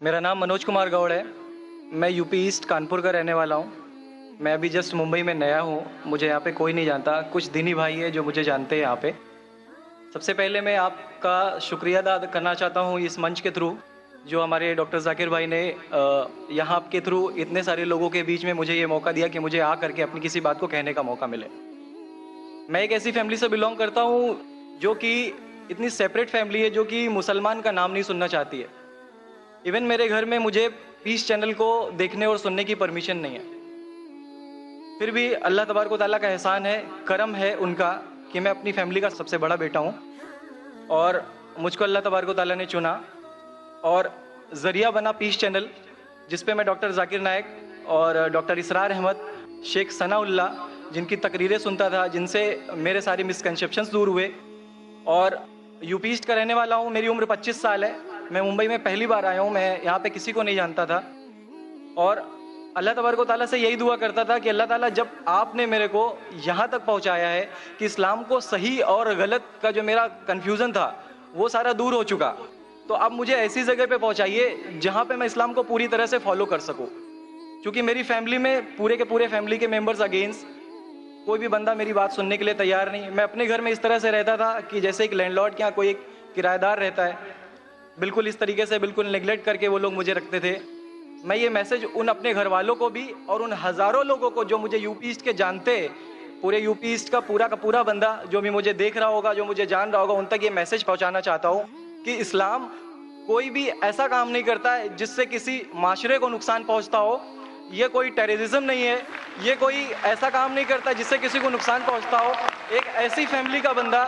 मेरा नाम मनोज कुमार गौड़ है। मैं यूपी ईस्ट कानपुर का रहने वाला हूँ। मैं अभी जस्ट मुंबई में नया हूँ। मुझे यहाँ पे कोई नहीं जानता, कुछ दिनी भाई है जो मुझे जानते हैं यहाँ पे। सबसे पहले मैं आपका शुक्रिया अदा करना चाहता हूँ इस मंच के थ्रू, जो हमारे डॉक्टर जाकिर भाई ने यहाँ के थ्रू इतने सारे लोगों के बीच में मुझे ये मौका दिया कि मुझे आ करके अपनी किसी बात को कहने का मौका मिले। मैं एक ऐसी फैमिली से बिलोंग करता हूँ जो कि इतनी सेपरेट फैमिली है, जो कि मुसलमान का नाम नहीं सुनना चाहती है। इवन मेरे घर में मुझे पीस चैनल को देखने और सुनने की परमिशन नहीं है। फिर भी अल्लाह तबारक व तआला का एहसान है, करम है उनका कि मैं अपनी फैमिली का सबसे बड़ा बेटा हूँ और मुझको अल्लाह तबारक व तआला ने चुना और ज़रिया बना पीस चैनल, जिस पे मैं डॉक्टर जाकिर नायक और डॉक्टर इसरार अहमद, शेख सनाउल्ला, जिनकी तकरीरें सुनता था, जिनसे मेरे सारे मिसकंसेप्शंस दूर हुए। और यूपी ईस्ट का रहने वाला हूँ। मेरी उम्र 25 साल है। मैं मुंबई में पहली बार आया हूँ। मैं यहाँ पे किसी को नहीं जानता था और अल्लाह तबारक व तआला से यही दुआ करता था कि अल्लाह ताला, जब आपने मेरे को यहाँ तक पहुँचाया है कि इस्लाम को सही और गलत का जो मेरा कन्फ्यूज़न था वो सारा दूर हो चुका, तो अब मुझे ऐसी जगह पे पहुँचाइए जहाँ पे मैं इस्लाम को पूरी तरह से फॉलो कर सकूँ। क्योंकि मेरी फैमिली में पूरे के पूरे फैमिली के मेम्बर्स अगेंस्ट, कोई भी बंदा मेरी बात सुनने के लिए तैयार नहीं। मैं अपने घर में इस तरह से रहता था कि जैसे एक लैंडलॉर्ड के यहाँ कोई एक किराएदार रहता है, बिल्कुल इस तरीके से, बिल्कुल नेग्लेक्ट करके वो लोग मुझे रखते थे। मैं ये मैसेज उन अपने घर वालों को भी और उन हज़ारों लोगों को जो मुझे यूपी ईस्ट के जानते, पूरे यूपी ईस्ट का पूरा बंदा जो भी मुझे देख रहा होगा, जो मुझे जान रहा होगा, उन तक ये मैसेज पहुंचाना चाहता हूँ कि इस्लाम कोई भी ऐसा काम नहीं करता है जिससे किसी माशरे को नुकसान पहुँचता हो। ये कोई टेररिज्म नहीं है, ये कोई ऐसा काम नहीं करता जिससे किसी को नुकसान पहुँचता हो। एक ऐसी फैमिली का बंदा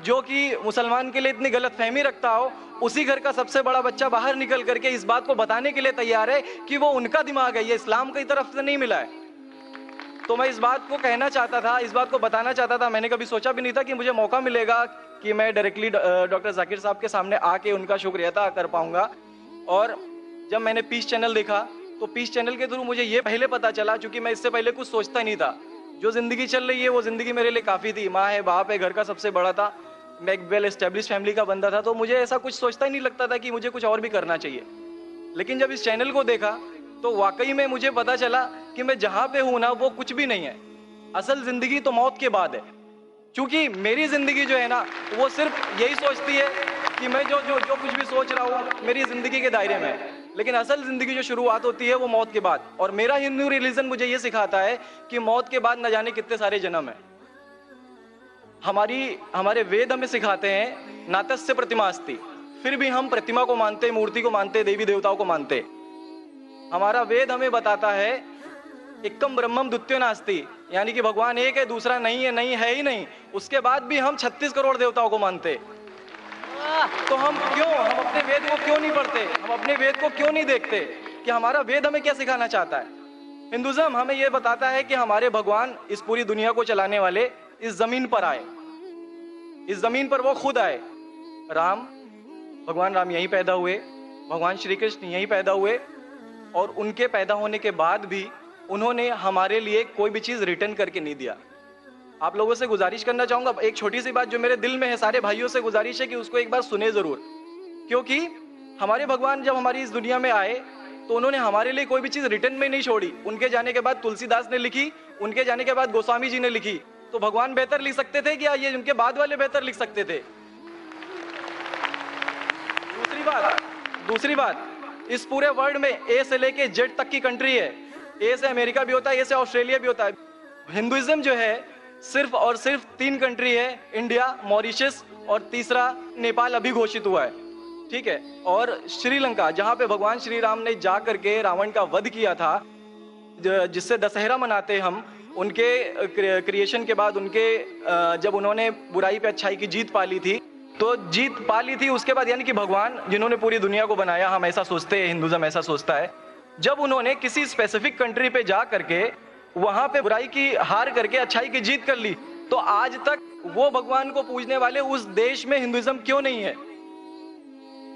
जो कि मुसलमान के लिए इतनी गलत फहमी रखता हो, उसी घर का सबसे बड़ा बच्चा बाहर निकल करके इस बात को बताने के लिए तैयार है कि वो उनका दिमाग है, ये इस्लाम की तरफ से नहीं मिला है। तो मैं इस बात को कहना चाहता था, इस बात को बताना चाहता था। मैंने कभी सोचा भी नहीं था कि मुझे मौका मिलेगा कि मैं डायरेक्टली डॉक्टर जाकिर साहब के सामने आके उनका शुक्रिया अदा कर पाऊंगा। और जब मैंने पीस चैनल देखा तो पीस चैनल के थ्रू मुझे ये पहले पता चला, चूंकि मैं इससे पहले कुछ सोचता नहीं था। जो ज़िंदगी चल रही है वो ज़िंदगी मेरे लिए काफ़ी थी। माँ है, बाप है, घर का सबसे बड़ा था, मैं एक वेल एस्टेब्लिश फैमिली का बंदा था, तो मुझे ऐसा कुछ सोचता ही नहीं लगता था कि मुझे कुछ और भी करना चाहिए। लेकिन जब इस चैनल को देखा तो वाकई में मुझे पता चला कि मैं जहाँ पे हूँ ना वो कुछ भी नहीं है। असल ज़िंदगी तो मौत के बाद है। क्योंकि मेरी ज़िंदगी जो है ना वो सिर्फ यही सोचती है कि मैं जो जो जो कुछ भी सोच रहा हूँ मेरी ज़िंदगी के दायरे में है। लेकिन असल ज़िंदगी जो शुरुआत होती है वो मौत के बाद। और मेरा हिंदू रिलीजन मुझे ये सिखाता है कि मौत के बाद न जाने कितने सारे जन्म हैं। हमारे वेद हमें सिखाते हैं नातस्य प्रतिमा अस्ति, फिर भी हम प्रतिमा को मानते, मूर्ति को मानते, देवी देवताओं को मानते। हमारा वेद हमें बताता है एकम ब्रह्मम द्वितीयो नास्ति, यानी कि भगवान एक है, दूसरा नहीं है, नहीं है ही नहीं। उसके बाद भी हम 36 करोड़ देवताओं को मानते। तो हम अपने वेद को क्यों नहीं पढ़ते? हम अपने वेद को क्यों नहीं देखते कि हमारा वेद हमें क्या सिखाना चाहता है? हिंदुज़म हमें यह बताता है कि हमारे भगवान इस पूरी दुनिया को चलाने वाले इस जमीन पर आए, इस जमीन पर वो खुद आए। भगवान राम यहीं पैदा हुए, भगवान श्री कृष्ण यहीं पैदा हुए, और उनके पैदा होने के बाद भी उन्होंने हमारे लिए कोई भी चीज़ रिटर्न करके नहीं दिया। आप लोगों से गुजारिश करना चाहूँगा, एक छोटी सी बात जो मेरे दिल में है, सारे भाइयों से गुजारिश है कि उसको एक बार सुने ज़रूर। क्योंकि हमारे भगवान जब हमारी इस दुनिया में आए तो उन्होंने हमारे लिए कोई भी चीज़ रिटर्न में नहीं छोड़ी। उनके जाने के बाद तुलसीदास ने लिखी, उनके जाने के बाद गोस्वामी जी ने लिखी। तो भगवान बेहतर लिख सकते थे क्या ये उनके बाद वाले बेहतर लिख सकते थे? दूसरी बात, इस पूरे वर्ल्ड में ए से लेके जेड तक की कंट्री है। ए से अमेरिका भी होता है, ए से ऑस्ट्रेलिया भी होता है। हिंदुइज्म जो है सिर्फ और सिर्फ 3 कंट्री है, इंडिया, मॉरिशस और तीसरा नेपाल अभी घोषित हुआ है, ठीक है। और श्रीलंका, जहाँ पे भगवान श्री राम ने जा करके रावण का वध किया था, जिससे दशहरा मनाते हम, उनके क्रिएशन के बाद, उनके जब उन्होंने बुराई पे अच्छाई की जीत पा ली थी, तो जीत पा ली थी उसके बाद, यानी कि भगवान जिन्होंने पूरी दुनिया को बनाया, हम ऐसा सोचते हैं, हिंदुज़म ऐसा सोचता है, जब उन्होंने किसी स्पेसिफिक कंट्री पे जा करके वहां पे बुराई की हार करके अच्छाई की जीत कर ली, तो आज तक वो भगवान को पूजने वाले उस देश में हिंदुइज्म क्यों नहीं है?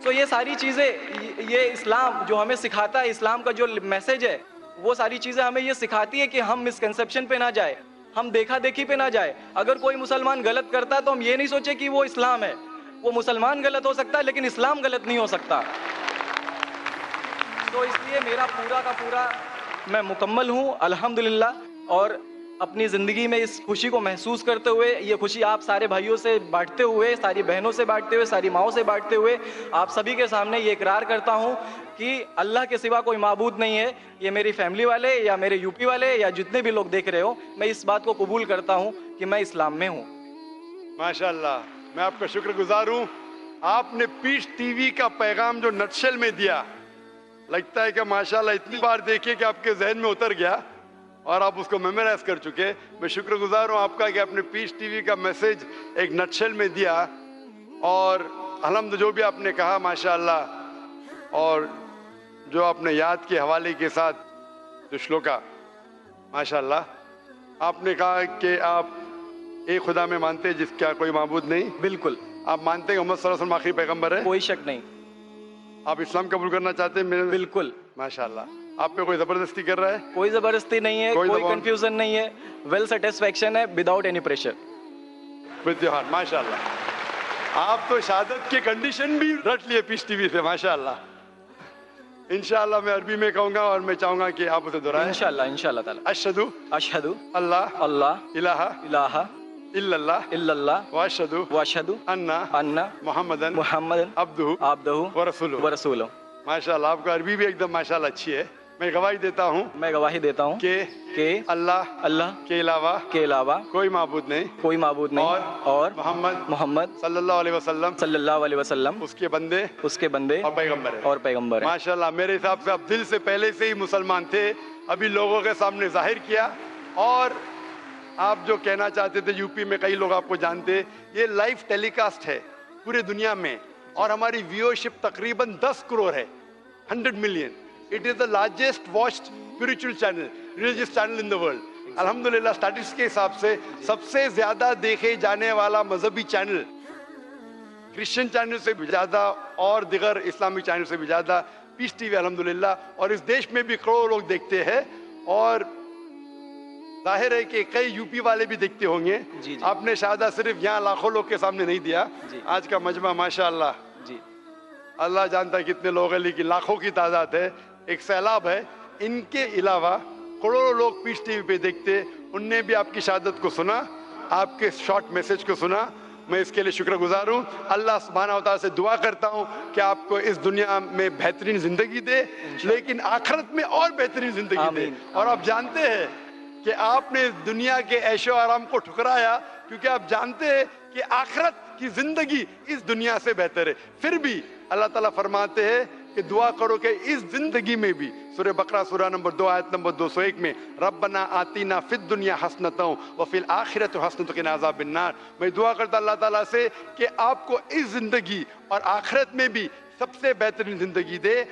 तो ये सारी चीजें, ये इस्लाम जो हमें सिखाता है, इस्लाम का जो मैसेज है, वो सारी चीजें हमें ये सिखाती है कि हम मिसकंसेप्शन पे ना जाए, हम देखा देखी पे ना जाए। अगर कोई मुसलमान गलत करता है तो हम ये नहीं सोचे कि वो इस्लाम है। वो मुसलमान गलत हो सकता है लेकिन इस्लाम गलत नहीं हो सकता। तो इसलिए मेरा पूरा का पूरा मैं मुकम्मल हूँ अल्हम्दुलिल्लाह। और अपनी ज़िंदगी में इस खुशी को महसूस करते हुए, ये खुशी आप सारे भाइयों से बांटते हुए, सारी बहनों से बांटते हुए, सारी माँओं से बांटते हुए, आप सभी के सामने ये इकरार करता हूँ कि अल्लाह के सिवा कोई माबूद नहीं है। ये मेरी फैमिली वाले या मेरे यूपी वाले या जितने भी लोग देख रहे हो, मैं इस बात को कबूल करता हूँ कि मैं इस्लाम में हूँ। माशाल्लाह, मैं आपका शुक्रगुजार हूँ। आपने पीस टीवी का पैगाम जो नटशेल में दिया, लगता है कि माशाल्लाह इतनी बार देखिए कि आपके जहन में उतर गया और आप उसको मेमोराइज कर चुके। मैं शुक्रगुजार हूँ आपका कि आपने पीस टीवी का मैसेज एक नटशेल में दिया। और अल्हम्दुलिल्लाह जो भी आपने कहा माशाल्लाह, और जो आपने याद के हवाले के साथ जो श्लोका, माशाल्लाह आपने कहा कि आप एक खुदा में मानते हैं जिसका कोई माबूद नहीं। बिल्कुल। आप मानते हैं मोहम्मद सल्लल्लाहु अलैहि वसल्लम आखिरी पैगंबर है। कोई शक नहीं। आप इस्लाम कबूल करना चाहते हैं मेरे? बिल्कुल। माशाल्लाह। आप पे कोई जबरदस्ती कर रहा है? कोई जबरदस्ती नहीं है, कोई कंफ्यूजन नहीं है, वेल सेटिस्फेक्शन है without any pressure. With your heart, माशाल्लाह। आप तो शहादत के कंडीशन भी रट लिए पीस टीवी से, माशाल्लाह। इंशाल्लाह मैं अरबी में कहूंगा और मैं चाहूंगा कि आप उसे दोहराएं। इंशाल्लाह इंशाल्लाह ताला। अशहदु अशहदु अल्लाह अल्लाह इलाहा इलाहा इल्लल्लाह इल्लल्लाह व अशहदु व अशहदु अन्ना अन्ना मुहम्मदन मुहम्मदन अब्दुहु अब्दुहु व रसूलुहु। व रसूलुहु। माशाल्लाह, आपका अरबी भी एकदम माशाल्लाह अच्छी है। मैं गवाही देता हूँ मैं गवाही देता हूँ कि अल्लाह के अलावा कोई माबूद नहीं, कोई माबूद नहीं, और मोहम्मद सल्लल्लाहु अलैहि वसल्लम उसके बंदे और पैगंबर है। माशाल्लाह, मेरे हिसाब से आप दिल से पहले से ही मुसलमान थे, अभी लोगों के सामने जाहिर किया। और आप जो कहना चाहते थे, यूपी में कई लोग आपको जानते, ये लाइव टेलीकास्ट है पूरे दुनिया में और हमारी व्यूअरशिप तकरीबन 10 करोड़ है, 100 million. It is the largest watched spiritual channel, religious channel in the world. अल्हम्दुलिल्लाह स्टैटिस्टिक्स के हिसाब से सबसे ज्यादा देखे जाने वाला मजहबी चैनल, क्रिश्चियन चैनल से भी ज्यादा और दिगर इस्लामिक चैनल से भी ज्यादा पीस टीवी अल्हम्दुलिल्लाह। और इस देश में भी करोड़ों लोग देखते हैं और जाहिर है कि कई यूपी वाले भी देखते होंगे। जी। आपने शहादत सिर्फ यहाँ लाखों लोग के सामने नहीं दिया, आज का मजमा माशाअल्लाह जी, अल्लाह जानता है कितने लोग हैं, लेकिन लाखों की तादाद है, एक सैलाब है। इनके अलावा करोड़ों लोग पीस टीवी पे देखते, उनने भी आपकी शहादत को सुना, आपके शॉर्ट मैसेज को सुना। मैं इसके लिए शुक्रगुजार हूँ। अल्लाह सुब्हानहू व तआला से दुआ करता हूँ कि आपको इस दुनिया में बेहतरीन जिंदगी दे, लेकिन आखिरत में और बेहतरीन जिंदगी दे। और आप जानते हैं कि आपने दुनिया के ऐशो आराम को ठुकराया क्योंकि आप जानते हैं कि आखिरत की जिंदगी इस दुनिया से बेहतर है। फिर भी अल्लाह ताला फरमाते हैं कि दुआ करो कि इस जिंदगी में भी, सूरह बकरा सूरह नंबर 2 आयत नंबर 201 में, रब्बना आतीना फिद दुनिया हसनतों व फिल आखिरत हसनतों के अज़ाबिन नार। मैं दुआ करता अल्लाह ताला से कि आपको इस जिंदगी और आखिरत में भी सबसे बेहतरीन जिंदगी दे